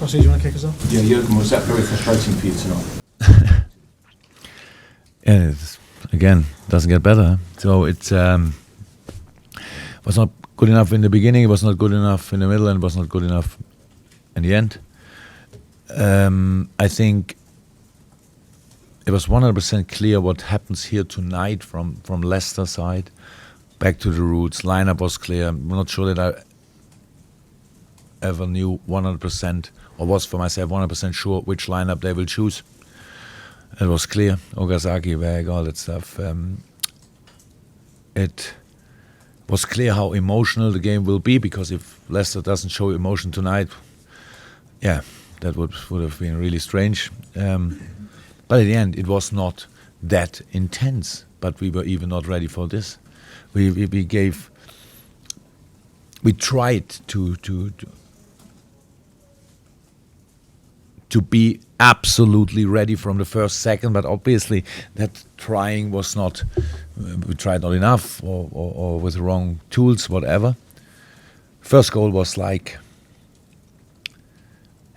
Crossy, do you want to kick us off? Yeah, Jurgen, was that very frustrating for you tonight? Yeah, again, doesn't get better. So it was not good enough in the beginning, it was not good enough in the middle, and it was not good enough in the end. I think it was 100% clear what happens here tonight from Leicester side. Back to the roots, lineup was clear. I'm not sure that I ever knew 100%, or was for myself 100% sure which lineup they will choose. It was clear, Ogasaki, Weg, all that stuff. It was clear how emotional the game will be, because if Leicester doesn't show emotion tonight, yeah, that would have been really strange. But in the end, it was not that intense, but we were even not ready for this. We tried to be absolutely ready from the first second, but obviously that trying was not, we tried not enough, or with the wrong tools, whatever. First goal was like,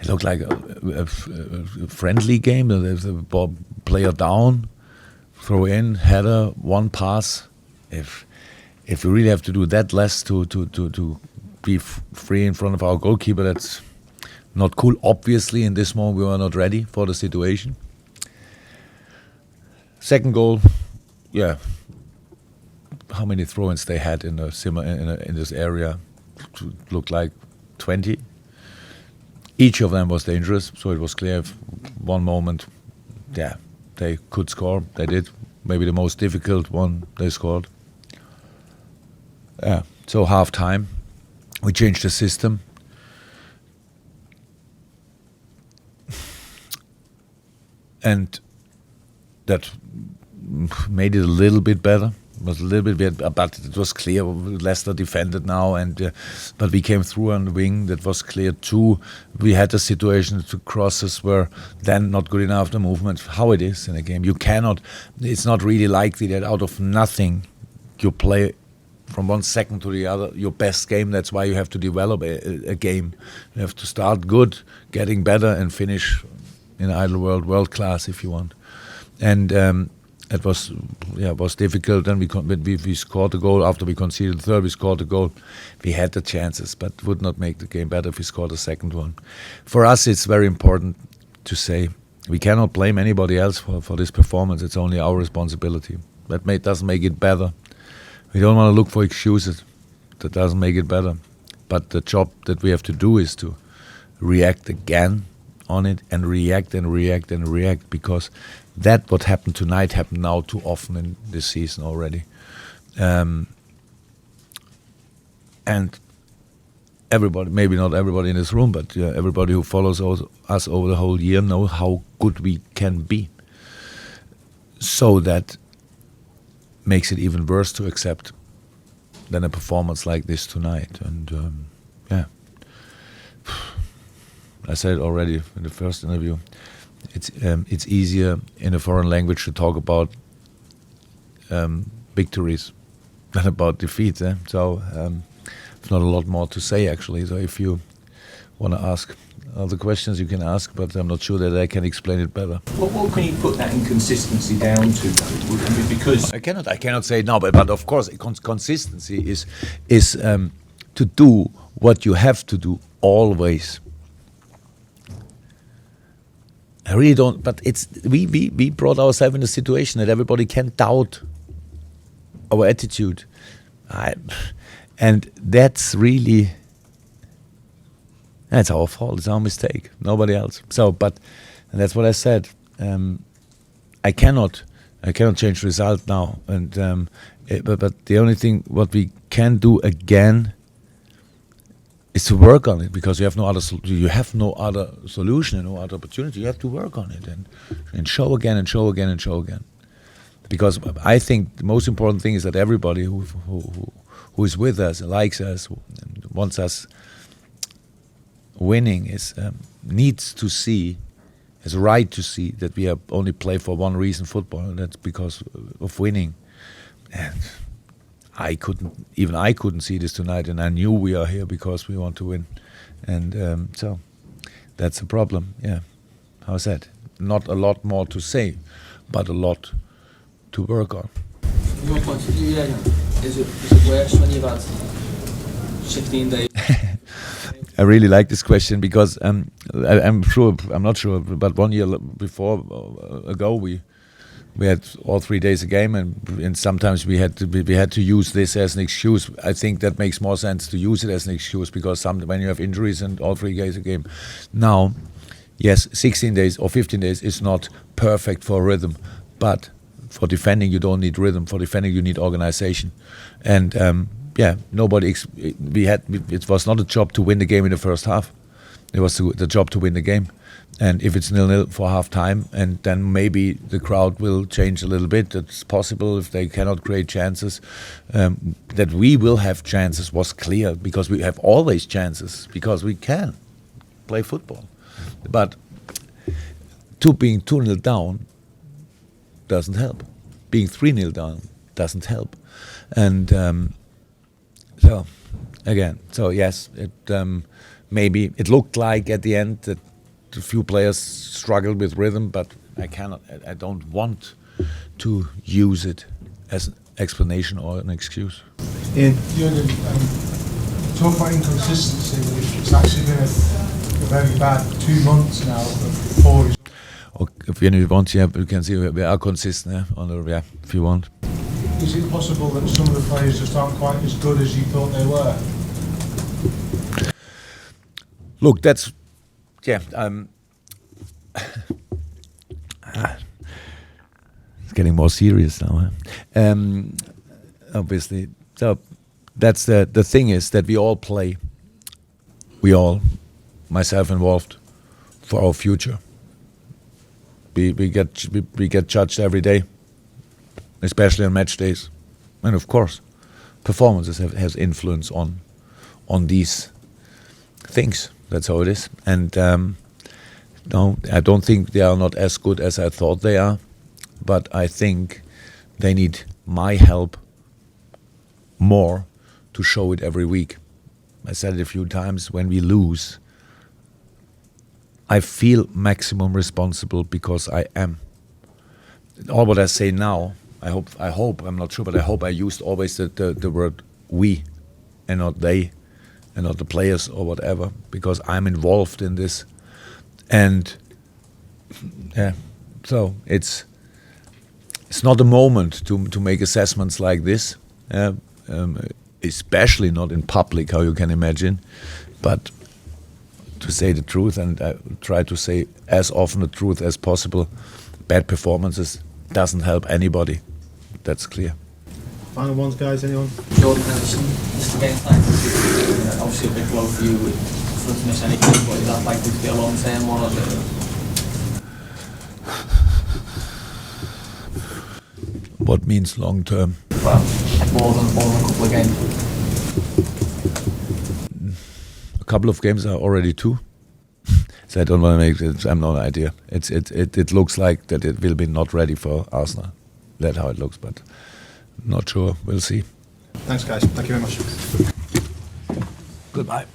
it looked like a friendly game. There's a ball, player down, throw in, header, one pass. If we really have to do that less to be free in front of our goalkeeper, that's not cool. Obviously, in this moment, we were not ready for the situation. Second goal, yeah. How many throw-ins they had in this area? Looked like 20. Each of them was dangerous, so it was clear. If one moment, yeah, they could score. They did. Maybe the most difficult one they scored. Yeah. So half time, we changed the system. And that made it a little bit better. It was a little bit better, but it was clear Leicester defended now, and but we came through on the wing. That was clear too. We had a situation to crosses were then not good enough. The movement, how it is in a game, you cannot. It's not really likely that out of nothing you play from one second to the other your best game. That's why you have to develop a game. You have to start good, getting better, and finish in idle world class if you want. And it was difficult. Then we scored the goal after we conceded the third. We scored the goal. We had the chances, but would not make the game better if we scored the second one. For us, it's very important to say we cannot blame anybody else for this performance. It's only our responsibility. That doesn't make it better. We don't want to look for excuses. That doesn't make it better. But the job that we have to do is to react again on it, and react and react and react, because that what happened tonight happened now too often in this season already. And everybody, maybe not everybody in this room, but everybody who follows us over the whole year know how good we can be. So that makes it even worse to accept than a performance like this tonight. And yeah. I said it already in the first interview. It's easier in a foreign language to talk about victories than about defeats. So there's not a lot more to say actually. So if you want to ask other questions, you can ask, but I'm not sure that I can explain it better. What can you put that inconsistency down to, though? I mean, because I cannot say it now, but of course consistency is to do what you have to do always. I really don't, but we brought ourselves in a situation that everybody can doubt our attitude, and that's our fault. It's our mistake. Nobody else. So, and that's what I said. I cannot change the result now, and but the only thing what we can do again is to work on it, because you have no other solution and no other opportunity. You have to work on it and show again and show again and show again. Because I think the most important thing is that everybody who is with us, likes us, and wants us winning needs to see, has a right to see that we have only play for one reason, football, and that's because of winning. And I couldn't see this tonight, and I knew we are here because we want to win, and so That's a problem. Yeah, how's that? Not a lot more to say, but a lot to work on. From your point of view, is it worse when you've had 16 days? I really like this question because I'm not sure, but 1 year ago we had all 3 days a game, and sometimes we had to use this as an excuse. I think that makes more sense to use it as an excuse because when you have injuries and all 3 days a game. Now, yes, 16 days or 15 days is not perfect for rhythm, but for defending you don't need rhythm. For defending you need organization, and it was not a job to win the game in the first half. It was the job to win the game. And if it's 0-0 for half time, and then maybe the crowd will change a little bit. It's possible if they cannot create chances. That we will have chances was clear because we have always chances because we can play football. But being 2-0 down doesn't help. Being 3-0 down doesn't help. And yes, maybe it looked like at the end that a few players struggled with rhythm, but I don't want to use it as an explanation or an excuse. Jurgen, talk about inconsistency. It's actually been a very bad 2 months now of poor results. If you want, you can see we are consistent if you want. Is it possible that some of the players just aren't quite as good as you thought they were? Look, it's getting more serious now. Obviously, so that's the thing is that we all play. We all, myself involved, for our future. We get judged every day, especially on match days, and of course, performances has influence on these things. That's how it is. And no, I don't think they are not as good as I thought they are, but I think they need my help more to show it every week. I said it a few times, when we lose, I feel maximum responsible because I am. All what I say now, I hope, I'm not sure, but I hope I used always the word we and not they and not the players or whatever, because I'm involved in this. And so it's not a moment to make assessments like this, especially not in public, how you can imagine, but to say the truth, and I try to say as often the truth as possible. Bad performances doesn't help anybody. That's clear. Final ones, guys, anyone? Jordan, just to get into obviously a big blow for you for us to miss anything, but is that likely to be a long-term one? Or What means long-term? Well, more than a couple of games. A couple of games are already 2. So I don't want to make it. I'm no idea. It looks like that it will be not ready for Arsenal. That's how it looks, but not sure. We'll see. Thanks, guys. Thank you very much. Goodbye.